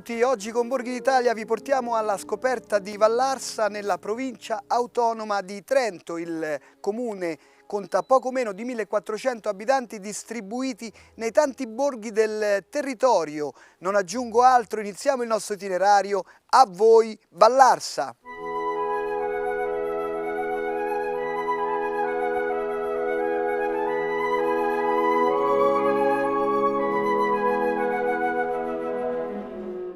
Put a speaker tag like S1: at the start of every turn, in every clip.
S1: Benvenuti, oggi con Borghi d'Italia vi portiamo alla scoperta di Vallarsa nella provincia autonoma di Trento. Il comune conta poco meno di 1400 abitanti distribuiti nei tanti borghi del territorio. Non aggiungo altro, iniziamo il nostro itinerario. A voi Vallarsa!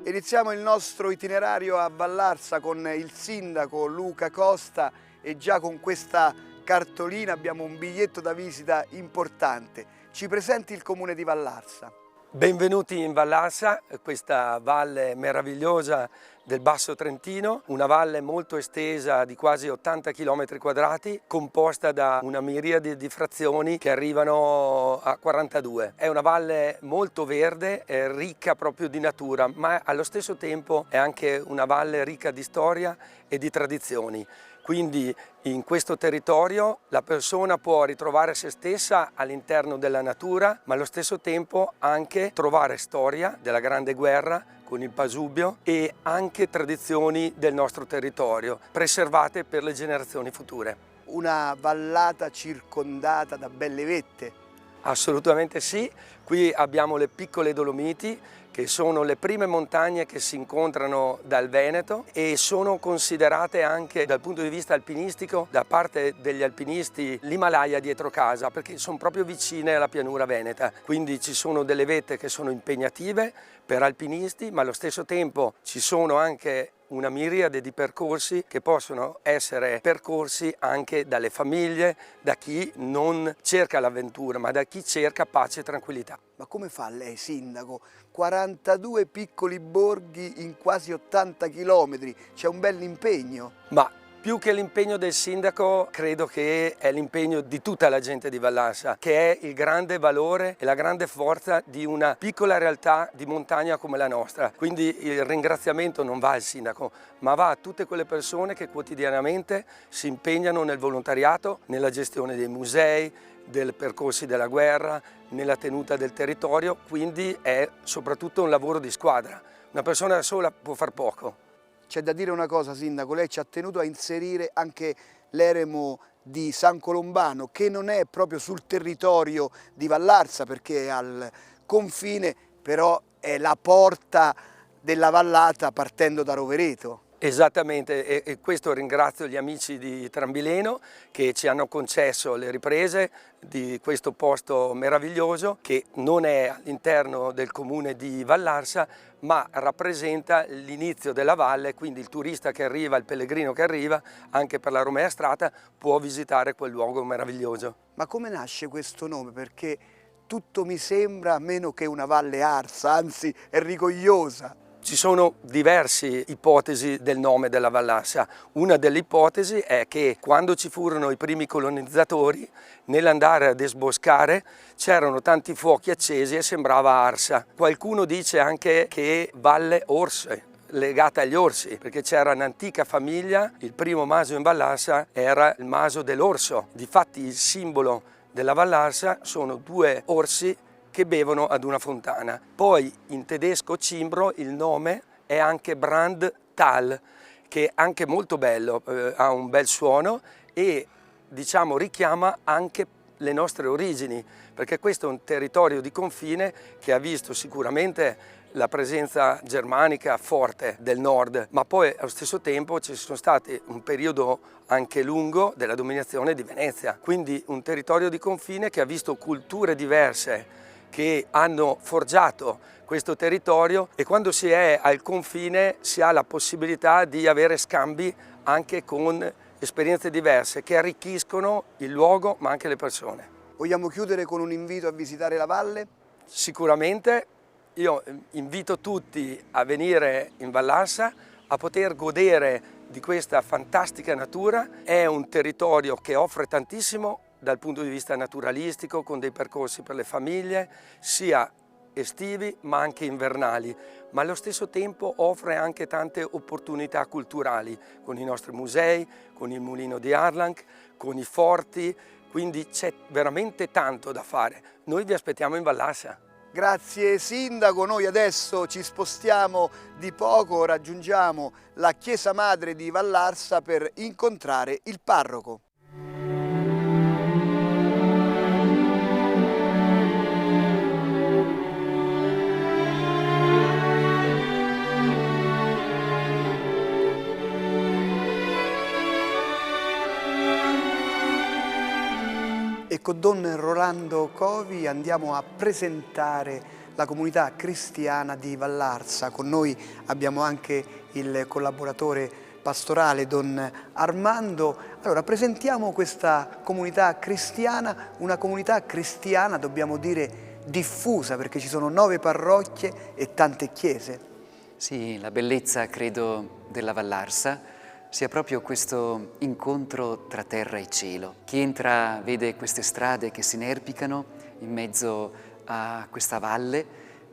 S1: Iniziamo il nostro itinerario a Vallarsa con il sindaco Luca Costa e già con questa cartolina abbiamo un biglietto da visita importante. Ci presenti il comune di Vallarsa?
S2: Benvenuti in Vallarsa, questa valle meravigliosa del Basso Trentino, una valle molto estesa di quasi 80 km quadrati, composta da una miriade di frazioni che arrivano a 42. È una valle molto verde, ricca proprio di natura, ma allo stesso tempo è anche una valle ricca di storia e di tradizioni. Quindi in questo territorio la persona può ritrovare se stessa all'interno della natura, ma allo stesso tempo anche trovare storia della Grande Guerra con il Pasubio e anche tradizioni del nostro territorio, preservate per le generazioni future.
S1: Una vallata circondata da belle vette.
S2: Assolutamente sì, qui abbiamo le piccole Dolomiti, che sono le prime montagne che si incontrano dal Veneto e sono considerate anche dal punto di vista alpinistico da parte degli alpinisti l'Himalaya dietro casa, perché sono proprio vicine alla pianura veneta. Quindi ci sono delle vette che sono impegnative per alpinisti, ma allo stesso tempo ci sono anche una miriade di percorsi che possono essere percorsi anche dalle famiglie, da chi non cerca l'avventura, ma da chi cerca pace e tranquillità.
S1: Ma come fa lei, sindaco? 42 piccoli borghi in quasi 80 km, c'è un bell'impegno.
S2: Ma più che l'impegno del sindaco, credo che è l'impegno di tutta la gente di Vallarsa, che è il grande valore e la grande forza di una piccola realtà di montagna come la nostra. Quindi il ringraziamento non va al sindaco, ma va a tutte quelle persone che quotidianamente si impegnano nel volontariato, nella gestione dei musei, dei percorsi della guerra, nella tenuta del territorio, quindi è soprattutto un lavoro di squadra. Una persona da sola può far poco.
S1: C'è da dire una cosa, sindaco, lei ci ha tenuto a inserire anche l'eremo di San Colombano, che non è proprio sul territorio di Vallarsa perché è al confine, però è la porta della vallata partendo da Rovereto.
S2: Esattamente, e questo ringrazio gli amici di Trambileno che ci hanno concesso le riprese di questo posto meraviglioso che non è all'interno del comune di Vallarsa, ma rappresenta l'inizio della valle, quindi il turista che arriva, il pellegrino che arriva, anche per la Romea Strata, può visitare quel luogo meraviglioso.
S1: Ma come nasce questo nome? Perché tutto mi sembra meno che una valle arsa, anzi è rigogliosa.
S2: Ci sono diverse ipotesi del nome della Vallarsa. Una delle ipotesi è che quando ci furono i primi colonizzatori, nell'andare a desboscare c'erano tanti fuochi accesi e sembrava arsa. Qualcuno dice anche che Valle Orse, legata agli orsi, perché c'era un'antica famiglia, il primo maso in Vallarsa era il maso dell'orso. Difatti il simbolo della Vallarsa sono due orsi che bevono ad una fontana. Poi in tedesco cimbro il nome è anche Brandtal, che è anche molto bello, ha un bel suono e diciamo richiama anche le nostre origini, perché questo è un territorio di confine che ha visto sicuramente la presenza germanica forte del nord, ma poi allo stesso tempo ci sono stati un periodo anche lungo della dominazione di Venezia, quindi un territorio di confine che ha visto culture diverse che hanno forgiato questo territorio e quando si è al confine si ha la possibilità di avere scambi anche con esperienze diverse che arricchiscono il luogo ma anche le persone.
S1: Vogliamo chiudere con un invito a visitare la valle?
S2: Sicuramente io invito tutti a venire in Vallarsa a poter godere di questa fantastica natura. È un territorio che offre tantissimo dal punto di vista naturalistico, con dei percorsi per le famiglie, sia estivi ma anche invernali, ma allo stesso tempo offre anche tante opportunità culturali con i nostri musei, con il mulino di Arlanc, con i forti, quindi c'è veramente tanto da fare. Noi vi aspettiamo in Vallarsa.
S1: Grazie Sindaco, noi adesso ci spostiamo di poco, raggiungiamo la chiesa madre di Vallarsa per incontrare il parroco. E con Don Rolando Covi andiamo a presentare la comunità cristiana di Vallarsa. Con noi abbiamo anche il collaboratore pastorale Don Armando. Allora, presentiamo questa comunità cristiana, una comunità cristiana, dobbiamo dire, diffusa, perché ci sono 9 parrocchie e tante chiese.
S3: Sì, la bellezza, credo, della Vallarsa sia proprio questo incontro tra terra e cielo. Chi entra vede queste strade che si inerpicano in mezzo a questa valle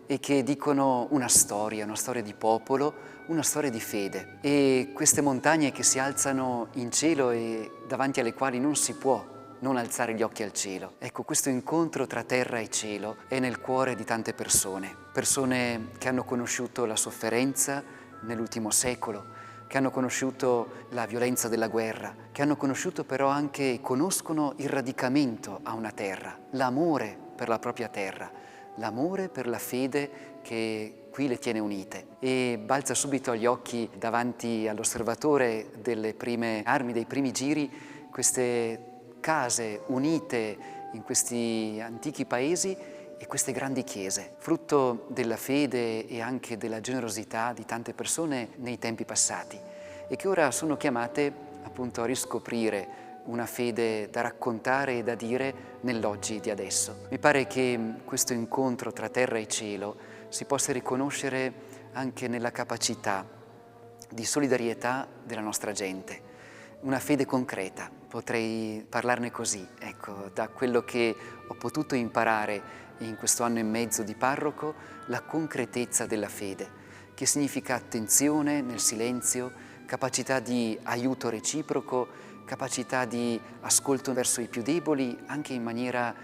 S3: e che dicono una storia di popolo, una storia di fede. E queste montagne che si alzano in cielo e davanti alle quali non si può non alzare gli occhi al cielo. Ecco, questo incontro tra terra e cielo è nel cuore di tante persone. Persone che hanno conosciuto la sofferenza nell'ultimo secolo, che hanno conosciuto la violenza della guerra, che hanno conosciuto però anche, conoscono il radicamento a una terra, l'amore per la propria terra, l'amore per la fede che qui le tiene unite. E balza subito agli occhi davanti all'osservatore delle prime armi, dei primi giri, queste case unite in questi antichi paesi e queste grandi chiese, frutto della fede e anche della generosità di tante persone nei tempi passati e che ora sono chiamate appunto a riscoprire una fede da raccontare e da dire nell'oggi di adesso. Mi pare che questo incontro tra terra e cielo si possa riconoscere anche nella capacità di solidarietà della nostra gente, una fede concreta. Potrei parlarne così, ecco, da quello che ho potuto imparare in questo anno e mezzo di parroco, la concretezza della fede, che significa attenzione nel silenzio, capacità di aiuto reciproco, capacità di ascolto verso i più deboli, anche in maniera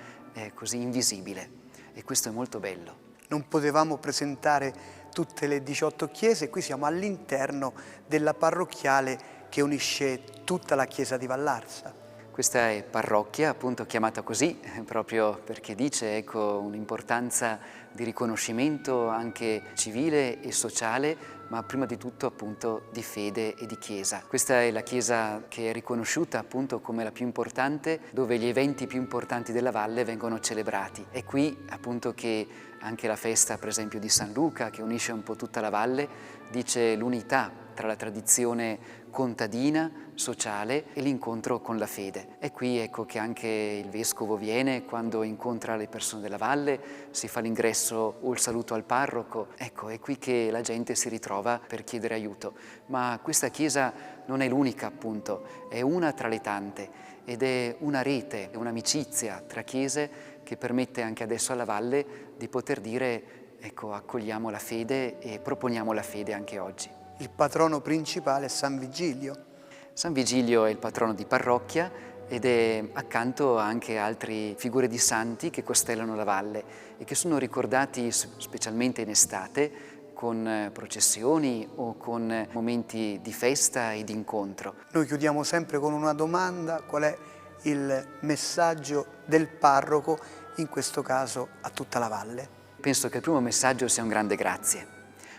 S3: così invisibile. E questo è molto bello.
S1: Non potevamo presentare tutte le 18 chiese, qui siamo all'interno della parrocchiale che unisce tutta la chiesa di Vallarsa.
S3: Questa è parrocchia, appunto chiamata così, proprio perché dice, ecco, un'importanza di riconoscimento anche civile e sociale, ma prima di tutto appunto di fede e di chiesa. Questa è la chiesa che è riconosciuta appunto come la più importante, dove gli eventi più importanti della valle vengono celebrati. È qui appunto che anche la festa, per esempio, di San Luca, che unisce un po' tutta la valle, dice l'unità tra la tradizione contadina, sociale e l'incontro con la fede. È qui, ecco, che anche il vescovo viene quando incontra le persone della valle, si fa l'ingresso o il saluto al parroco. Ecco, è qui che la gente si ritrova per chiedere aiuto. Ma questa chiesa non è l'unica, appunto, è una tra le tante ed è una rete, è un'amicizia tra chiese che permette anche adesso alla valle di poter dire, ecco, accogliamo la fede e proponiamo la fede anche oggi.
S1: Il patrono principale è San Vigilio.
S3: San Vigilio è il patrono di parrocchia ed è accanto anche altre figure di santi che costellano la valle e che sono ricordati specialmente in estate con processioni o con momenti di festa e di incontro.
S1: Noi chiudiamo sempre con una domanda: qual è il messaggio del parroco, in questo caso a tutta la valle?
S3: Penso che il primo messaggio sia un grande grazie.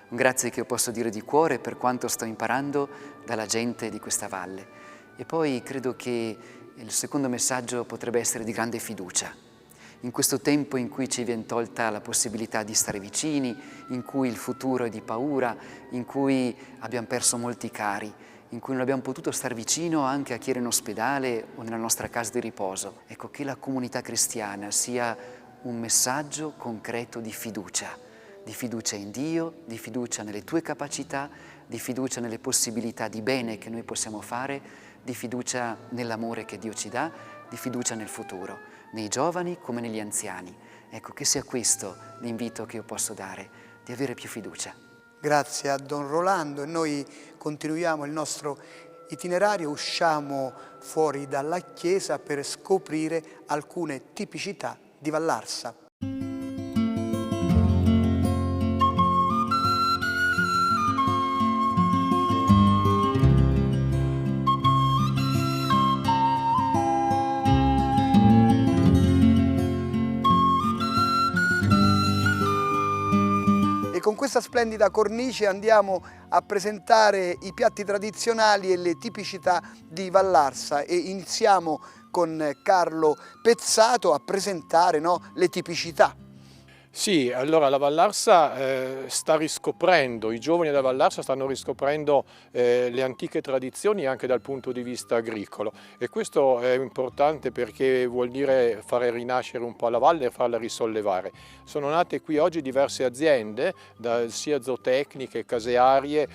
S3: Un grazie che io posso dire di cuore per quanto sto imparando dalla gente di questa valle. E poi credo che il secondo messaggio potrebbe essere di grande fiducia. In questo tempo in cui ci viene tolta la possibilità di stare vicini, in cui il futuro è di paura, in cui abbiamo perso molti cari, in cui non abbiamo potuto stare vicino anche a chi era in ospedale o nella nostra casa di riposo. Ecco, che la comunità cristiana sia un messaggio concreto di fiducia in Dio, di fiducia nelle tue capacità, di fiducia nelle possibilità di bene che noi possiamo fare, di fiducia nell'amore che Dio ci dà, di fiducia nel futuro, nei giovani come negli anziani. Ecco, che sia questo l'invito che io posso dare, di avere più fiducia.
S1: Grazie a Don Rolando, e noi continuiamo il nostro itinerario, usciamo fuori dalla chiesa per scoprire alcune tipicità di Vallarsa. questa splendida cornice andiamo a presentare i piatti tradizionali e le tipicità di Vallarsa e iniziamo con Carlo Pezzato a presentare, no, le tipicità.
S4: Sì, allora la Vallarsa sta riscoprendo, i giovani della Vallarsa stanno riscoprendo le antiche tradizioni anche dal punto di vista agricolo, e questo è importante perché vuol dire fare rinascere un po' la valle e farla risollevare. Sono nate qui oggi diverse aziende, sia zootecniche, casearie,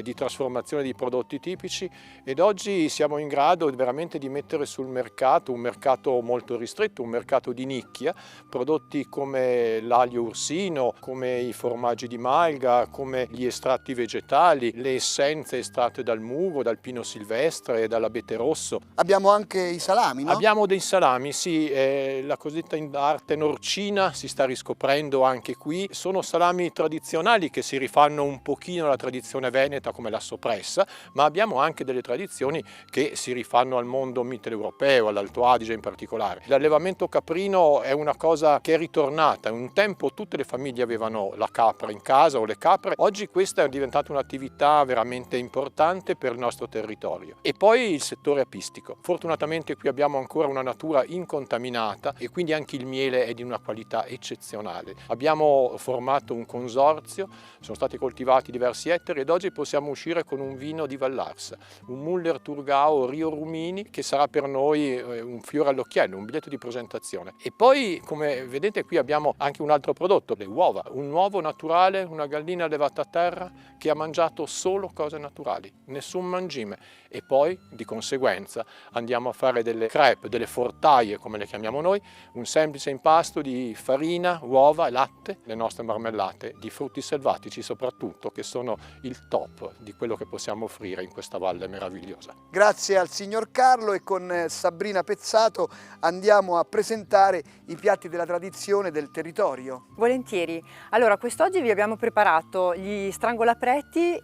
S4: di trasformazione di prodotti tipici, ed oggi siamo in grado veramente di mettere sul mercato, un mercato molto ristretto, un mercato di nicchia, prodotti come l'aglio ursino, come i formaggi di malga, come gli estratti vegetali, le essenze estratte dal mugo, dal pino silvestre e dall'abete rosso.
S1: Abbiamo anche i salami, no?
S4: Abbiamo dei salami, sì, la cosiddetta in arte norcina si sta riscoprendo anche qui. Sono salami tradizionali che si rifanno un pochino alla tradizione veneta come la soppressa, ma abbiamo anche delle tradizioni che si rifanno al mondo mitteleuropeo, all'Alto Adige in particolare. L'allevamento caprino è una cosa che è ritornata. Un tempo tutte le famiglie avevano la capra in casa o le capre, oggi questa è diventata un'attività veramente importante per il nostro territorio. E poi il settore apistico. Fortunatamente qui abbiamo ancora una natura incontaminata e quindi anche il miele è di una qualità eccezionale. Abbiamo formato un consorzio, sono stati coltivati diversi ettari ed oggi possiamo uscire con un vino di Vallarsa, un Müller Thurgau Rio Rumini, che sarà per noi un fiore all'occhiello, un biglietto di presentazione. E poi, come vedete, qui abbiamo anche un altro prodotto, le uova, un uovo naturale, una gallina allevata a terra che ha mangiato solo cose naturali, nessun mangime, e poi di conseguenza andiamo a fare delle crêpe, delle fortaie come le chiamiamo noi, un semplice impasto di farina, uova e latte, le nostre marmellate di frutti selvatici soprattutto, che sono il top di quello che possiamo offrire in questa valle meravigliosa.
S1: Grazie al signor Carlo, e con Sabrina Pezzato andiamo a presentare i piatti della tradizione del territorio.
S5: Volentieri. Allora, quest'oggi vi abbiamo preparato gli strangolapreti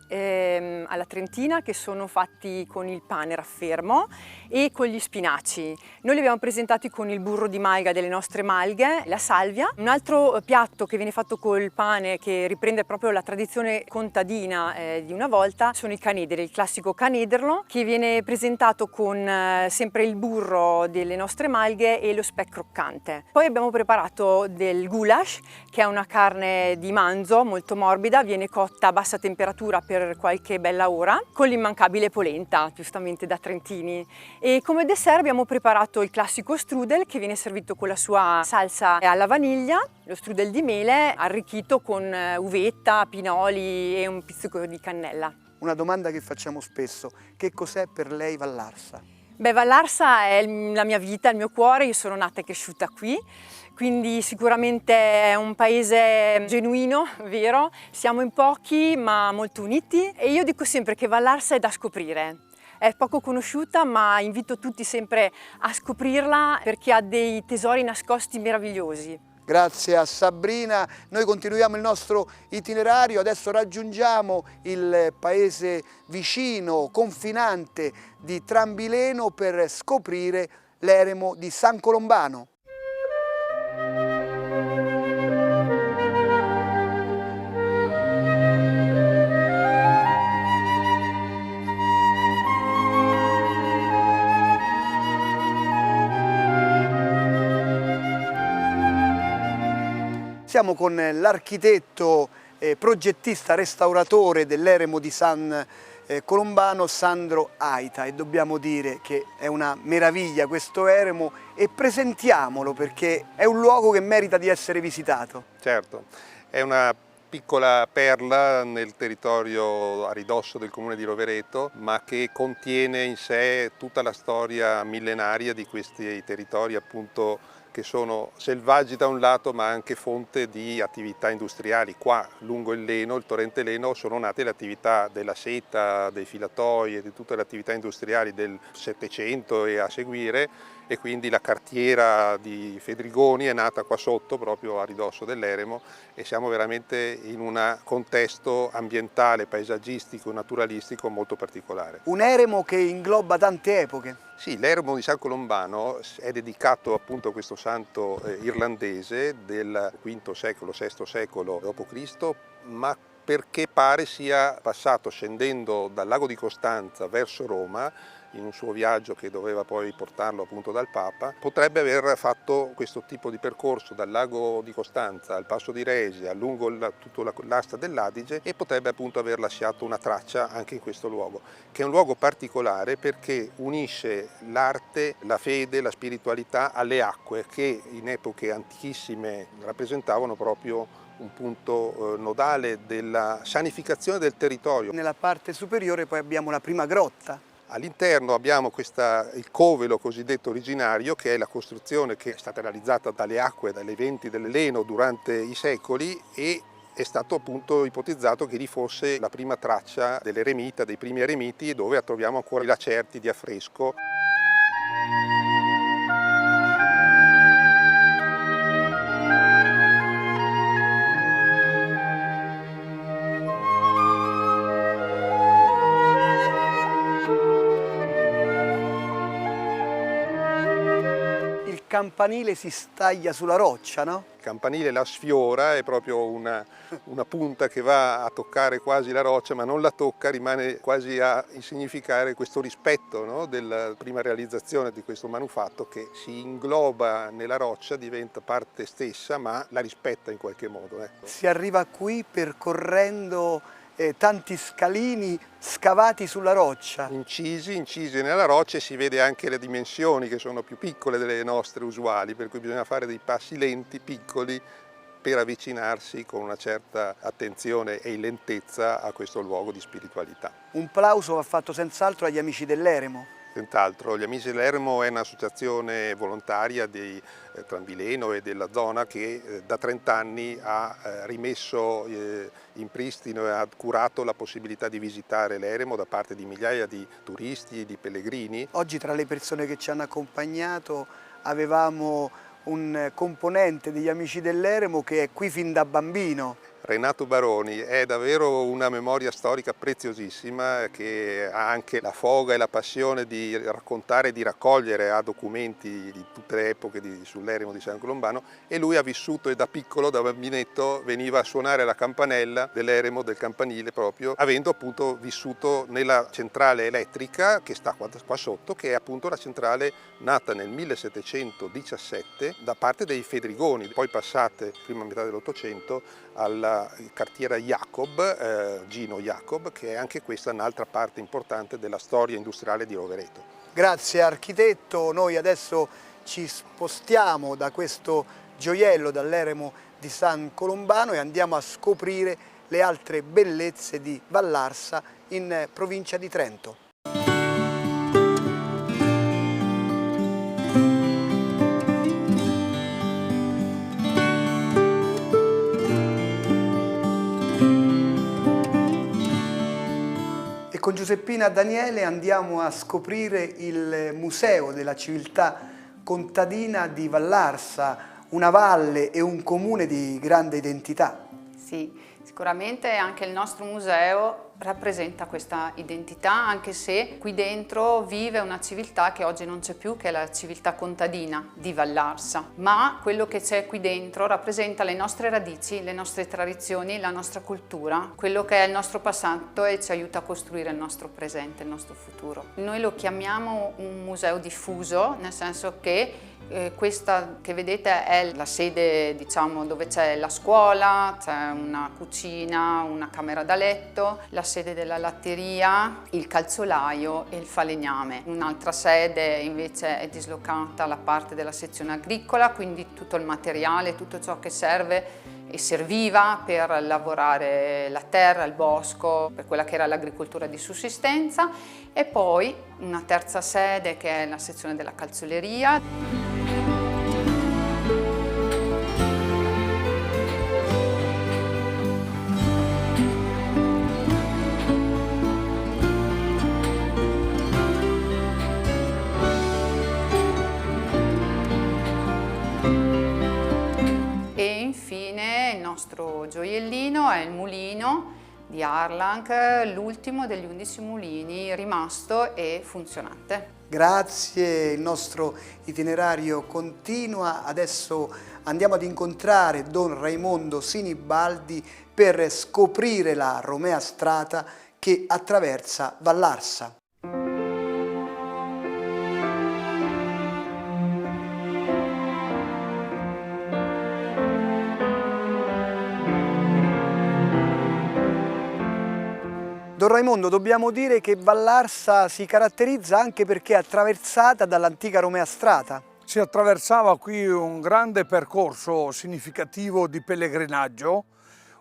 S5: alla trentina, che sono fatti con il pane raffermo e con gli spinaci. Noi li abbiamo presentati con il burro di malga delle nostre malghe, la salvia. Un altro piatto che viene fatto col pane, che riprende proprio la tradizione contadina di una volta, sono i canederi, il classico canederlo, che viene presentato con sempre il burro delle nostre malghe e lo speck croccante. Poi abbiamo preparato del goulash, che è una carne di manzo molto morbida, viene cotta a bassa temperatura per qualche bella ora, con l'immancabile polenta, giustamente da trentini. E come dessert abbiamo preparato il classico strudel, che viene servito con la sua salsa alla vaniglia, lo strudel di mele arricchito con uvetta, pinoli e un pizzico di cannella.
S1: Una domanda che facciamo spesso: che cos'è per lei Vallarsa?
S5: Beh, Vallarsa è la mia vita, il mio cuore, io sono nata e cresciuta qui, quindi sicuramente è un paese genuino, vero? Siamo in pochi ma molto uniti, e io dico sempre che Vallarsa è da scoprire. È poco conosciuta, ma invito tutti sempre a scoprirla perché ha dei tesori nascosti meravigliosi.
S1: Grazie a Sabrina, noi continuiamo il nostro itinerario, adesso raggiungiamo il paese vicino, confinante di Trambileno, per scoprire l'eremo di San Colombano. Siamo con l'architetto, progettista, restauratore dell'eremo di San Colombano, Sandro Aita, e dobbiamo dire che è una meraviglia questo eremo, e presentiamolo perché è un luogo che merita di essere visitato.
S6: Certo, è una piccola perla nel territorio a ridosso del comune di Rovereto, ma che contiene in sé tutta la storia millenaria di questi territori, appunto, che sono selvaggi da un lato ma anche fonte di attività industriali. Qua lungo il Leno, il torrente Leno, sono nate le attività della seta, dei filatoi e di tutte le attività industriali del Settecento e a seguire, e quindi la cartiera di Fedrigoni è nata qua sotto, proprio a ridosso dell'eremo, e siamo veramente in un contesto ambientale, paesaggistico, naturalistico molto particolare.
S1: Un eremo che ingloba tante epoche.
S6: Sì, l'eremo di San Colombano è dedicato appunto a questo santo irlandese del V secolo, VI secolo d.C., ma perché pare sia passato scendendo dal lago di Costanza verso Roma in un suo viaggio che doveva poi portarlo appunto dal Papa. Potrebbe aver fatto questo tipo di percorso dal lago di Costanza al Passo di Resia, lungo tutta l'asta dell'Adige, e potrebbe appunto aver lasciato una traccia anche in questo luogo, che è un luogo particolare perché unisce l'arte, la fede, la spiritualità alle acque che in epoche antichissime rappresentavano proprio un punto nodale della sanificazione del territorio.
S1: Nella parte superiore poi abbiamo la prima grotta.
S6: All'interno abbiamo il covelo cosiddetto originario, che è la costruzione che è stata realizzata dalle acque, dagli eventi dell'Eleno durante i secoli, e è stato appunto ipotizzato che lì fosse la prima traccia dell'eremita, dei primi eremiti, dove troviamo ancora i lacerti di affresco.
S1: Il campanile si staglia sulla roccia, no?
S6: Il campanile la sfiora, è proprio una punta che va a toccare quasi la roccia, ma non la tocca, rimane quasi a significare questo rispetto, no, della prima realizzazione di questo manufatto, che si ingloba nella roccia, diventa parte stessa, ma la rispetta in qualche modo. Ecco.
S1: Si arriva qui percorrendo tanti scalini scavati sulla roccia.
S6: Incisi nella roccia, e si vede anche le dimensioni che sono più piccole delle nostre usuali, per cui bisogna fare dei passi lenti, piccoli, per avvicinarsi con una certa attenzione e lentezza a questo luogo di spiritualità.
S1: Un plauso va fatto senz'altro agli amici dell'Eremo.
S6: Senz'altro, gli Amici dell'Eremo è un'associazione volontaria di Tranvileno e della zona che da 30 anni ha rimesso in pristino e ha curato la possibilità di visitare l'Eremo da parte di migliaia di turisti, di pellegrini.
S1: Oggi tra le persone che ci hanno accompagnato avevamo un componente degli Amici dell'Eremo che è qui fin da bambino.
S6: Renato Baroni è davvero una memoria storica preziosissima, che ha anche la foga e la passione di raccontare e di raccogliere a documenti di tutte le epoche sull'Eremo di San Colombano, e lui ha vissuto, e da piccolo, da bambinetto, veniva a suonare la campanella dell'Eremo, del campanile proprio, avendo appunto vissuto nella centrale elettrica che sta qua sotto, che è appunto la centrale nata nel 1717 da parte dei Fedrigoni, poi passate, prima metà dell'Ottocento, alla cartiera Jacob, Gino Jacob, che è anche questa un'altra parte importante della storia industriale di Rovereto.
S1: Grazie architetto, noi adesso ci spostiamo da questo gioiello, dall'Eremo di San Colombano, e andiamo a scoprire le altre bellezze di Vallarsa in provincia di Trento. Con Giuseppina Daniele andiamo a scoprire il Museo della Civiltà Contadina di Vallarsa, una valle e un comune di grande identità.
S7: Sì, sicuramente anche il nostro museo rappresenta questa identità, anche se qui dentro vive una civiltà che oggi non c'è più, che è la civiltà contadina di Vallarsa, ma quello che c'è qui dentro rappresenta le nostre radici, le nostre tradizioni, la nostra cultura, quello che è il nostro passato, e ci aiuta a costruire il nostro presente, il nostro futuro. Noi lo chiamiamo un museo diffuso, nel senso che questa che vedete è la sede, diciamo, dove c'è la scuola, c'è una cucina, una camera da letto, la sede della latteria, il calzolaio e il falegname. Un'altra sede invece è dislocata alla parte della sezione agricola, quindi tutto il materiale, tutto ciò che serve e serviva per lavorare la terra, il bosco, per quella che era l'agricoltura di sussistenza, e poi una terza sede che è la sezione della calzoleria. E infine il nostro gioiellino è il mulino di Arlang, l'ultimo degli 11 mulini rimasto e funzionante.
S1: Grazie, il nostro itinerario continua. Adesso andiamo ad incontrare Don Raimondo Sinibaldi per scoprire la Romea Strata che attraversa Vallarsa. Don Raimondo, dobbiamo dire che Vallarsa si caratterizza anche perché è attraversata dall'antica Romea Strata.
S8: Si attraversava qui un grande percorso significativo di pellegrinaggio,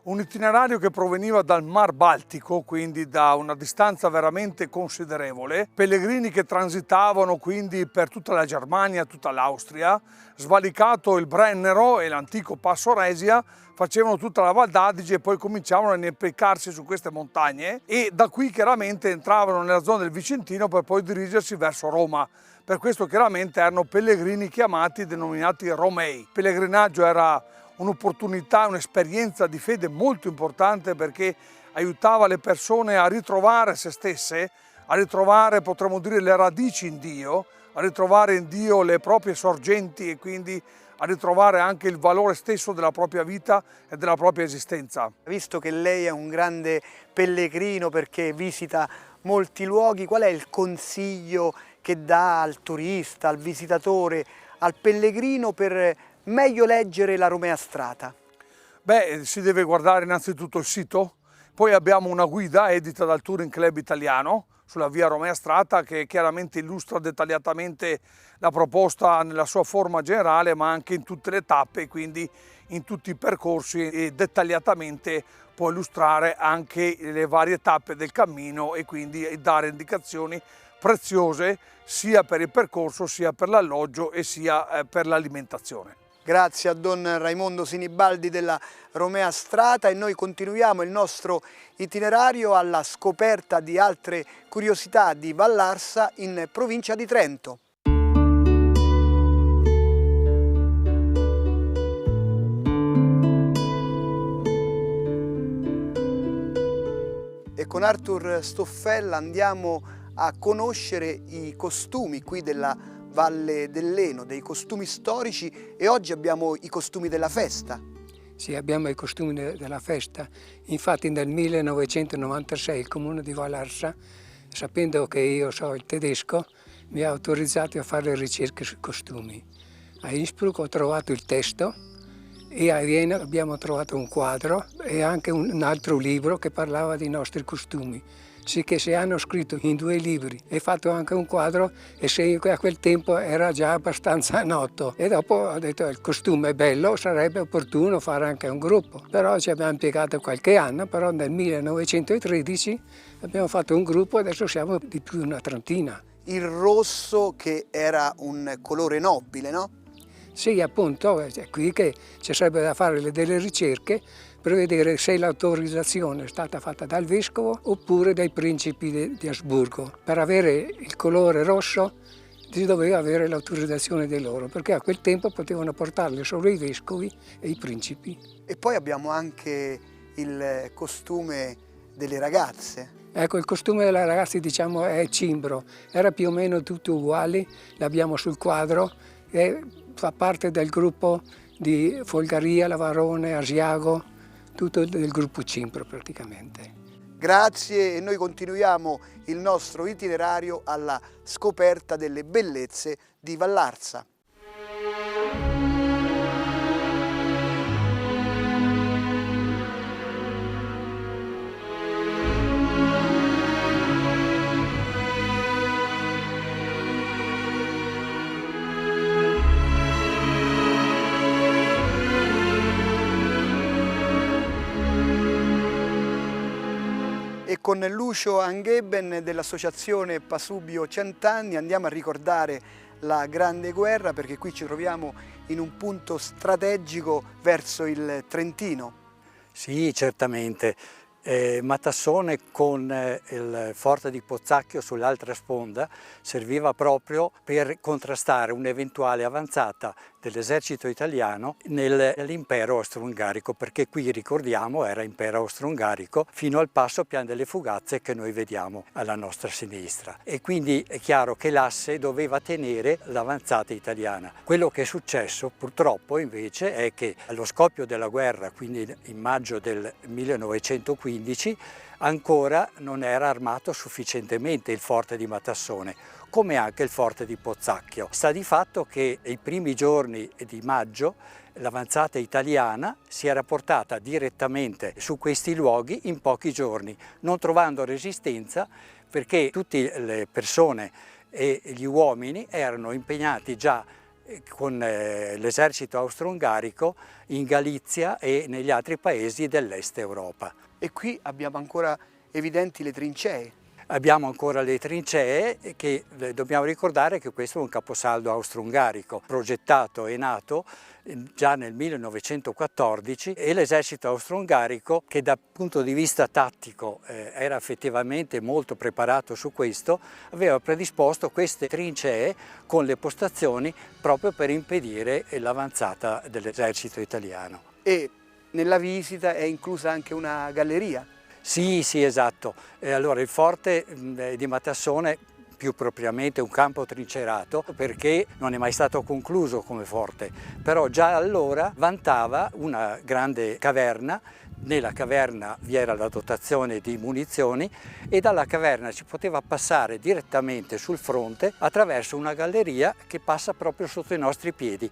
S8: un itinerario che proveniva dal Mar Baltico, quindi da una distanza veramente considerevole, pellegrini che transitavano quindi per tutta la Germania, tutta l'Austria, svalicato il Brennero e l'antico Passo Resia, facevano tutta la Val d'Adige e poi cominciavano a inepicarsi su queste montagne e da qui chiaramente entravano nella zona del Vicentino per poi dirigersi verso Roma. Per questo chiaramente erano pellegrini chiamati, denominati Romei. Il pellegrinaggio era un'opportunità, un'esperienza di fede molto importante perché aiutava le persone a ritrovare se stesse, a ritrovare, potremmo dire, le radici in Dio, a ritrovare in Dio le proprie sorgenti e quindi a ritrovare anche il valore stesso della propria vita e della propria esistenza.
S1: Visto che lei è un grande pellegrino perché visita molti luoghi, qual è il consiglio che dà al turista, al visitatore, al pellegrino per meglio leggere la Romea Strata?
S8: Beh, si deve guardare innanzitutto il sito, poi abbiamo una guida edita dal Touring Club Italiano sulla via Romea Strata che chiaramente illustra dettagliatamente la proposta nella sua forma generale ma anche in tutte le tappe, quindi in tutti i percorsi e dettagliatamente può illustrare anche le varie tappe del cammino e quindi dare indicazioni preziose sia per il percorso sia per l'alloggio e sia per l'alimentazione.
S1: Grazie a Don Raimondo Sinibaldi della Romea Strata e noi continuiamo il nostro itinerario alla scoperta di altre curiosità di Vallarsa in provincia di Trento. E con Arthur Stoffella andiamo a conoscere i costumi qui della Valle del Leno, dei costumi storici e oggi abbiamo i costumi della festa.
S9: Sì, abbiamo i costumi della festa. Infatti nel 1996 il comune di Vallarsa, sapendo che io so il tedesco, mi ha autorizzato a fare ricerche sui costumi. A Innsbruck ho trovato il testo e a Vienna abbiamo trovato un quadro e anche un altro libro che parlava dei nostri costumi. Sì che si hanno scritto in 2 libri e fatto anche un quadro e se a quel tempo era già abbastanza noto. E dopo ho detto il costume è bello, sarebbe opportuno fare anche un gruppo. Però ci abbiamo impiegato qualche anno, però nel 1913 abbiamo fatto un gruppo e adesso siamo di più di una trentina.
S1: Il rosso che era un colore nobile, no?
S9: Sì, appunto, è qui che ci sarebbe da fare delle ricerche per vedere se l'autorizzazione è stata fatta dal vescovo oppure dai principi di Asburgo. Per avere il colore rosso si doveva avere l'autorizzazione di loro, perché a quel tempo potevano portarle solo i vescovi e i principi.
S1: E poi abbiamo anche il costume delle ragazze.
S9: Ecco, il costume delle ragazze diciamo è cimbro, era più o meno tutto uguale, l'abbiamo sul quadro e fa parte del gruppo di Folgaria, Lavarone, Asiago, tutto del gruppo cimbro praticamente.
S1: Grazie e noi continuiamo il nostro itinerario alla scoperta delle bellezze di Vallarsa. E con Lucio Angheben dell'associazione Pasubio Cent'anni andiamo a ricordare la Grande Guerra perché qui ci troviamo in un punto strategico verso il Trentino.
S10: Sì, certamente. Matassone con il forte di Pozzacchio sull'altra sponda serviva proprio per contrastare un'eventuale avanzata dell'esercito italiano nell'impero austro-ungarico, perché qui, ricordiamo, era impero austro-ungarico fino al passo Pian delle Fugazze che noi vediamo alla nostra sinistra. E quindi è chiaro che l'asse doveva tenere l'avanzata italiana. Quello che è successo purtroppo invece è che allo scoppio della guerra, quindi in maggio del 1915, ancora non era armato sufficientemente il forte di Matassone, come anche il forte di Pozzacchio. Sta di fatto che i primi giorni di maggio l'avanzata italiana si era portata direttamente su questi luoghi in pochi giorni, non trovando resistenza perché tutte le persone e gli uomini erano impegnati già con l'esercito austro-ungarico in Galizia e negli altri paesi dell'est Europa.
S1: E qui abbiamo ancora evidenti le trincee.
S10: Abbiamo ancora le trincee che dobbiamo ricordare che questo è un caposaldo austro-ungarico progettato e nato già nel 1914 e l'esercito austro-ungarico, che dal punto di vista tattico era effettivamente molto preparato su questo, aveva predisposto queste trincee con le postazioni proprio per impedire l'avanzata dell'esercito italiano.
S1: E nella visita è inclusa anche una galleria.
S10: Sì, esatto. Allora il forte di Matassone, più propriamente un campo trincerato, perché non è mai stato concluso come forte, però già allora vantava una grande caverna. Nella caverna vi era la dotazione di munizioni e dalla caverna si poteva passare direttamente sul fronte attraverso una galleria che passa proprio sotto i nostri piedi,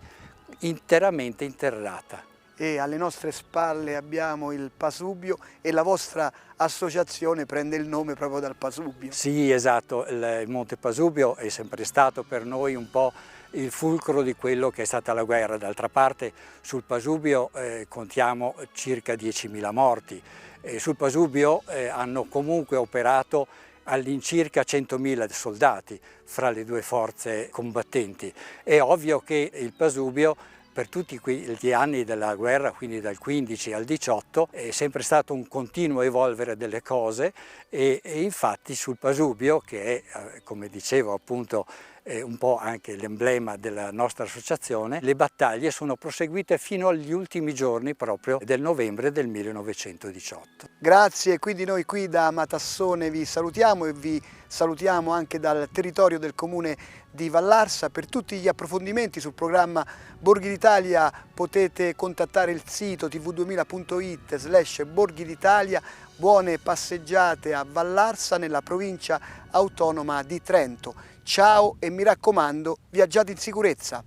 S10: interamente interrata.
S1: E alle nostre spalle abbiamo il Pasubio e la vostra associazione prende il nome proprio dal Pasubio.
S10: Sì, esatto, il Monte Pasubio è sempre stato per noi un po' il fulcro di quello che è stata la guerra. D'altra parte sul Pasubio contiamo circa 10.000 morti. Sul Pasubio hanno comunque operato all'incirca 100.000 soldati fra le due forze combattenti. È ovvio che il Pasubio per tutti gli anni della guerra, quindi dal 15 al 18, è sempre stato un continuo evolvere delle cose e infatti sul Pasubio, che è, come dicevo appunto, un po' anche l'emblema della nostra associazione, le battaglie sono proseguite fino agli ultimi giorni proprio del novembre del 1918.
S1: Grazie, quindi noi qui da Matassone vi salutiamo e vi salutiamo anche dal territorio del comune di Vallarsa. Per tutti gli approfondimenti sul programma Borghi d'Italia potete contattare il sito tv2000.it/Borghi d'Italia. Buone passeggiate a Vallarsa nella provincia autonoma di Trento. Ciao e mi raccomando, viaggiate in sicurezza!